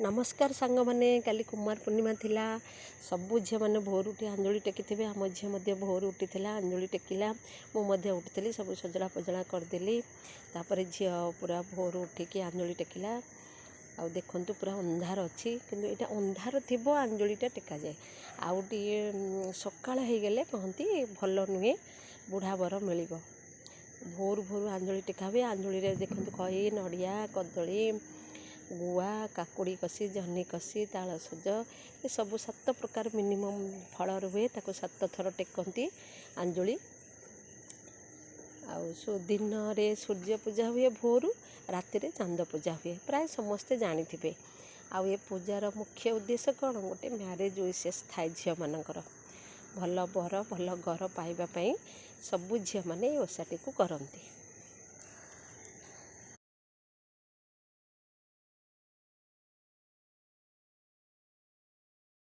नमस्कार सांग मैंने काली कुमार पूर्णिमा थिला सबू झील मैंने भोर उठी अंजलि टेकी आम झील भोर उठी अंजलि टेकिला मुझे उठी सब सजड़ा पजड़ा करदेली तापर झील पूरा भोर उठिकी अंजलि टेकिला आ देखु पूरा अंधार अच्छी किंतु यहाँ अंधार थी अंजलिटा टेका जाए आउटे सकाळ हो गले कहती भल नुहे बुढ़ा वर मिल भोर भोर अंजलि टेका हुए अंजलि देखु खई नड़िया कदली गुआ काकुड़ी कसी जह्नी कसी तालसज ये सब 7 प्रकार मिनिमम फल रुए ताको 7 थर टेकती अंजलि दिन रे सूर्य पूजा हुए भोर राति रे चांद पूजा हुए प्राय समस्ते जानी आउ ये पूजार मुख्य उद्देश्य कौन गोटे मैरेज विशेष थाए झील मानकर भल बर भल घर पाइबा सबू झील माने ओसाटी को करती।